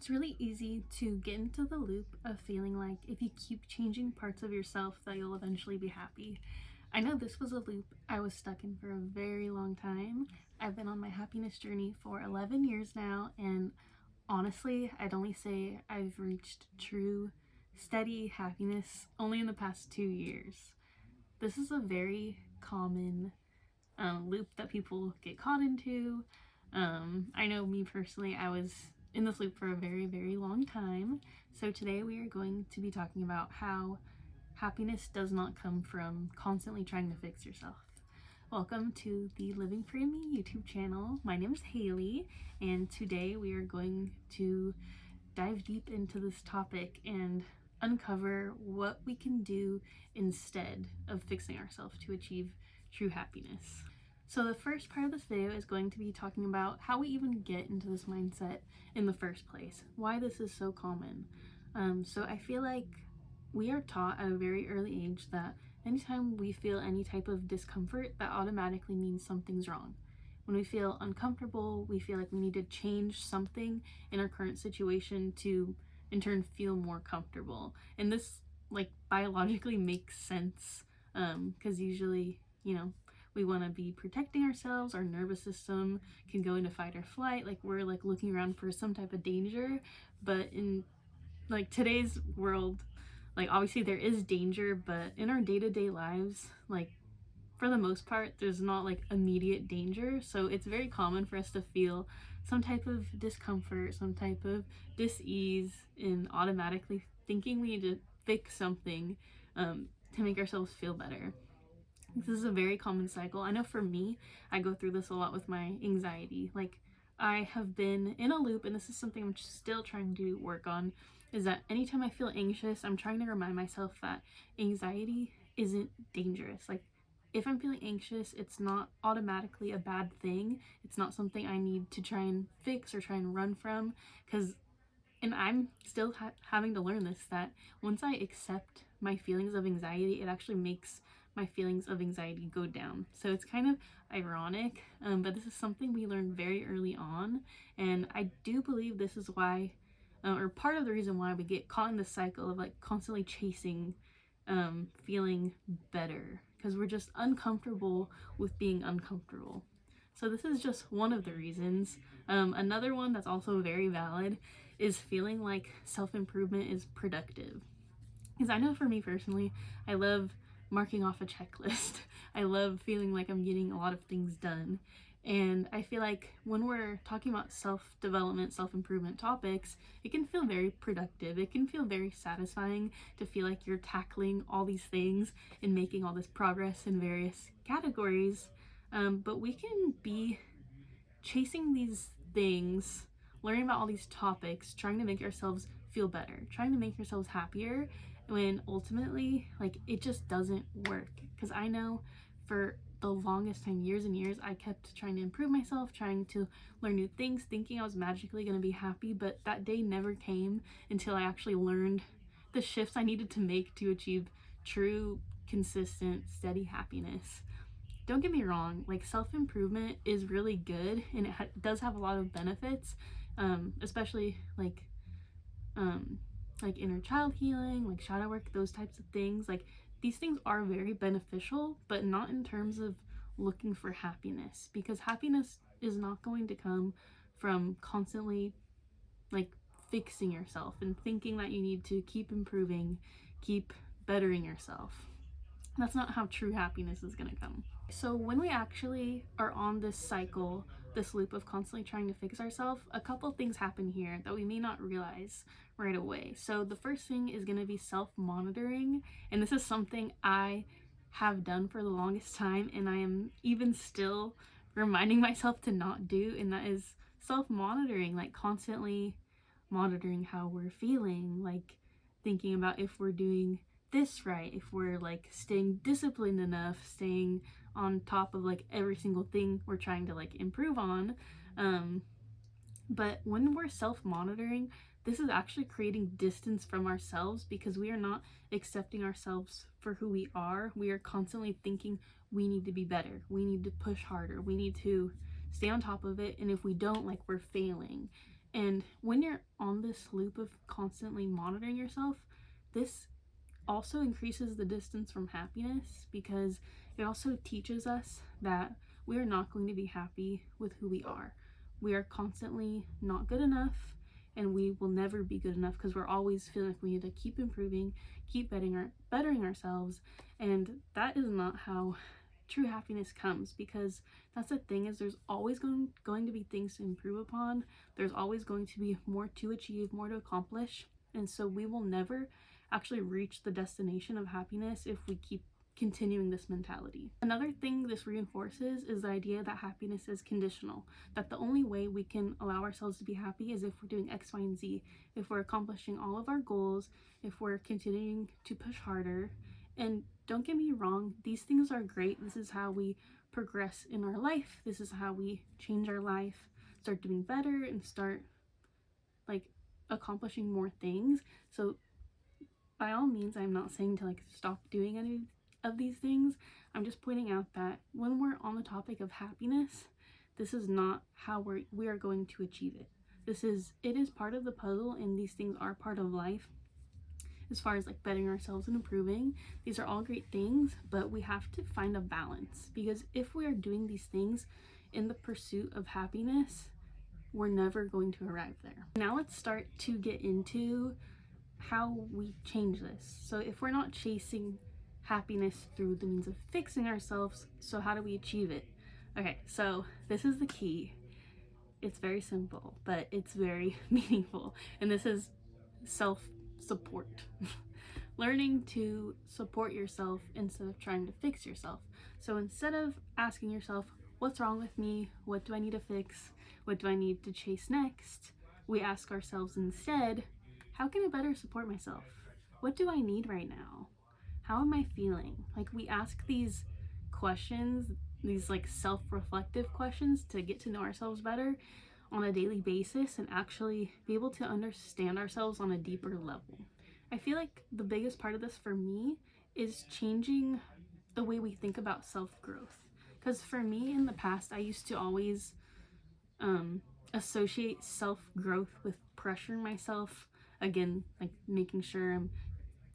It's really easy to get into the loop of feeling like if you keep changing parts of yourself that you'll eventually be happy. I know this was a loop I was stuck in for a very long time. I've been on my happiness journey for 11 years now, and honestly, I'd only say I've reached true, steady happiness only in the past 2 years. This is a very common loop that people get caught into. I know me personally, I was in this loop for a very, very long time. So today we are going to be talking about how happiness does not come from constantly trying to fix yourself. Welcome to the Living Free Me YouTube channel. My name is Haley, and today we are going to dive deep into this topic and uncover what we can do instead of fixing ourselves to achieve true happiness. So the first part of this video is going to be talking about how we even get into this mindset in the first place, why this is so common. So I feel like we are taught at a very early age that anytime we feel any type of discomfort, that automatically means something's wrong. When we feel uncomfortable, we feel like we need to change something in our current situation to in turn feel more comfortable. And this biologically makes sense, because usually, we want to be protecting ourselves. Our nervous system can go into fight or flight, like we're looking around for some type of danger. But in today's world, obviously there is danger, but in our day-to-day lives, for the most part, there's not immediate danger. So it's very common for us to feel some type of discomfort, some type of dis-ease, and automatically thinking we need to fix something to make ourselves feel better. This is a very common cycle. I know for me, I go through this a lot with my anxiety. I have been in a loop, and this is something I'm still trying to work on, is that anytime I feel anxious, I'm trying to remind myself that anxiety isn't dangerous. If I'm feeling anxious, it's not automatically a bad thing. It's not something I need to try and fix or try and run from, and I'm still having to learn this, that once I accept my feelings of anxiety, it actually makes my feelings of anxiety go down. So it's kind of ironic, but this is something we learned very early on, and I do believe this is why, or part of the reason why we get caught in this cycle of constantly chasing feeling better, because we're just uncomfortable with being uncomfortable. So this is just one of the reasons. Another one that's also very valid is feeling like self-improvement is productive. Because I know for me personally, I love marking off a checklist. I love feeling like I'm getting a lot of things done. And I feel like when we're talking about self-development, self-improvement topics, it can feel very productive. It can feel very satisfying to feel like you're tackling all these things and making all this progress in various categories. But we can be chasing these things, learning about all these topics, trying to make ourselves feel better, trying to make ourselves happier, when ultimately it just doesn't work. Because I know for the longest time, years and years, I kept trying to improve myself, trying to learn new things, thinking I was magically going to be happy, but that day never came until I actually learned the shifts I needed to make to achieve true, consistent, steady happiness. Don't get me wrong, self-improvement is really good, and it does have a lot of benefits, especially inner child healing, shadow work, those types of things. These things are very beneficial, but not in terms of looking for happiness, because happiness is not going to come from constantly fixing yourself and thinking that you need to keep improving, keep bettering yourself. That's not how true happiness is going to come. So when we actually are on this cycle, this loop of constantly trying to fix ourselves, a couple things happen here that we may not realize right away. So the first thing is going to be self-monitoring, and this is something I have done for the longest time, and I am even still reminding myself to not do, and that is self-monitoring, constantly monitoring how we're feeling, thinking about if we're doing this right, if we're staying disciplined enough, staying on top of every single thing we're trying to improve on. But when we're self-monitoring, this is actually creating distance from ourselves, because we are not accepting ourselves for who we are. We are constantly thinking we need to be better, we need to push harder, we need to stay on top of it, and if we don't, we're failing. And when you're on this loop of constantly monitoring yourself, this also increases the distance from happiness, because it also teaches us that we are not going to be happy with who we are. We are constantly not good enough, and we will never be good enough because we're always feeling like we need to keep improving, keep bettering ourselves. And that is not how true happiness comes, because that's the thing, is there's always going to be things to improve upon. There's always going to be more to achieve, more to accomplish. And so we will never actually reach the destination of happiness if we keep continuing this mentality. Another thing this reinforces is the idea that happiness is conditional, that the only way we can allow ourselves to be happy is if we're doing X, Y, and Z, if we're accomplishing all of our goals, if we're continuing to push harder. And don't get me wrong, these things are great. This is how we progress in our life. This is how we change our life, start doing better, and start like accomplishing more things. So by all means, I'm not saying to like stop doing any of these things. I'm just pointing out that when we're on the topic of happiness, this is not how we are going to achieve it. It is part of the puzzle, and these things are part of life. As far as like bettering ourselves and improving, these are all great things, but we have to find a balance, because if we are doing these things in the pursuit of happiness, we're never going to arrive there. Now let's start to get into how we change this. So if we're not chasing happiness through the means of fixing ourselves, so how do we achieve it? Okay, so this is the key. It's very simple, but it's very meaningful. And this is self-support. Learning to support yourself instead of trying to fix yourself. So instead of asking yourself, what's wrong with me? What do I need to fix? What do I need to chase next? We ask ourselves instead, how can I better support myself? What do I need right now? How am I feeling? Like, we ask these questions, these like self-reflective questions, to get to know ourselves better on a daily basis and actually be able to understand ourselves on a deeper level. I feel like the biggest part of this for me is changing the way we think about self-growth. Because for me in the past, I used to always associate self-growth with pressuring myself. Again, like making sure I'm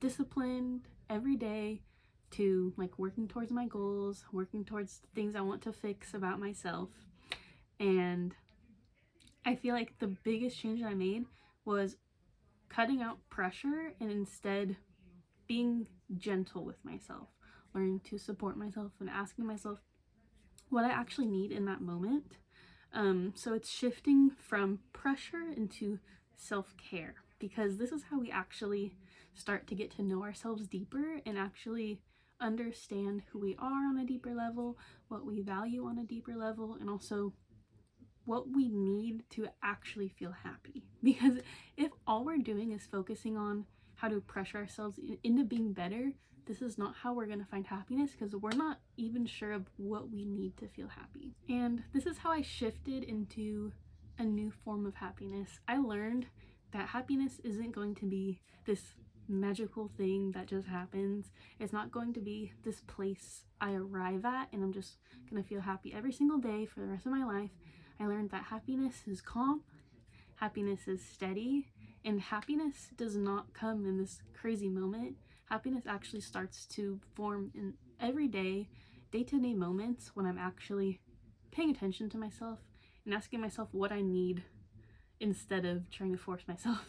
disciplined every day to like working towards my goals, working towards the things I want to fix about myself. And I feel like the biggest change that I made was cutting out pressure and instead being gentle with myself, learning to support myself and asking myself what I actually need in that moment. So it's shifting from pressure into self-care, because this is how we actually start to get to know ourselves deeper and actually understand who we are on a deeper level, what we value on a deeper level, and also what we need to actually feel happy. Because if all we're doing is focusing on how to pressure ourselves into being better, this is not how we're going to find happiness, because we're not even sure of what we need to feel happy. And this is how I shifted into a new form of happiness. I learned that happiness isn't going to be this magical thing that just happens. It's not going to be this place I arrive at and I'm just going to feel happy every single day for the rest of my life. I learned that happiness is calm, happiness is steady, and happiness does not come in this crazy moment. Happiness actually starts to form in everyday, day-to-day moments when I'm actually paying attention to myself and asking myself what I need, instead of trying to force myself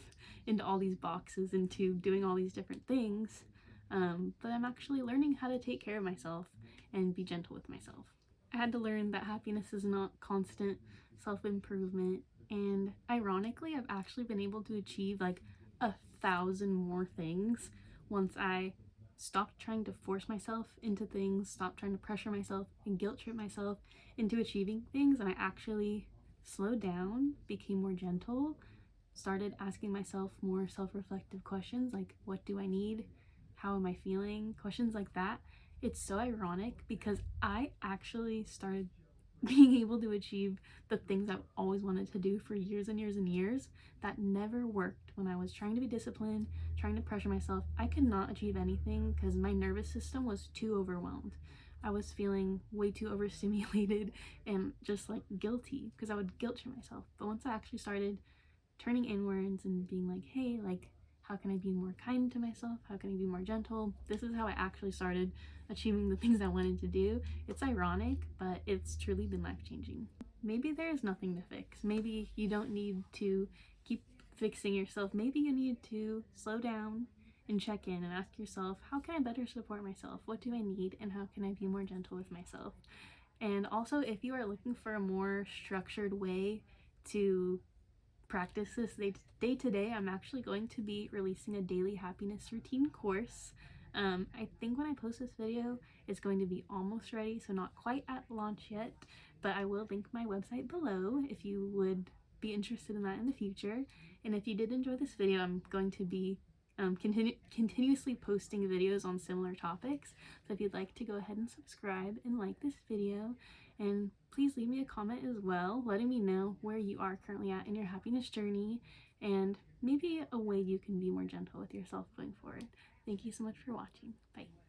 into all these boxes, into doing all these different things. But I'm actually learning how to take care of myself and be gentle with myself. I had to learn that happiness is not constant self-improvement, and ironically, I've actually been able to achieve like 1,000 more things once I stopped trying to force myself into things, stopped trying to pressure myself and guilt trip myself into achieving things, and I actually slowed down, became more gentle, started asking myself more self-reflective questions like, what do I need? How am I feeling? Questions like that. It's so ironic because I actually started being able to achieve the things I've always wanted to do for years and years and years that never worked when I was trying to be disciplined, trying to pressure myself. I could not achieve anything because my nervous system was too overwhelmed. I was feeling way too overstimulated and just like guilty because I would guilt trip myself. But once I actually started turning inwards and being like, hey, like, how can I be more kind to myself? How can I be more gentle? This is how I actually started achieving the things I wanted to do. It's ironic, but it's truly been life-changing. Maybe there is nothing to fix. Maybe you don't need to keep fixing yourself. Maybe you need to slow down and check in and ask yourself, how can I better support myself? What do I need? And how can I be more gentle with myself? And also, if you are looking for a more structured way to practice this day to day, I'm actually going to be releasing a daily happiness routine course. I think when I post this video, it's going to be almost ready, so not quite at launch yet, but I will link my website below if you would be interested in that in the future. And if you did enjoy this video, I'm going to be continuously posting videos on similar topics. So if you'd like to go ahead and subscribe and like this video, and please leave me a comment as well, letting me know where you are currently at in your happiness journey and maybe a way you can be more gentle with yourself going forward. Thank you so much for watching. Bye.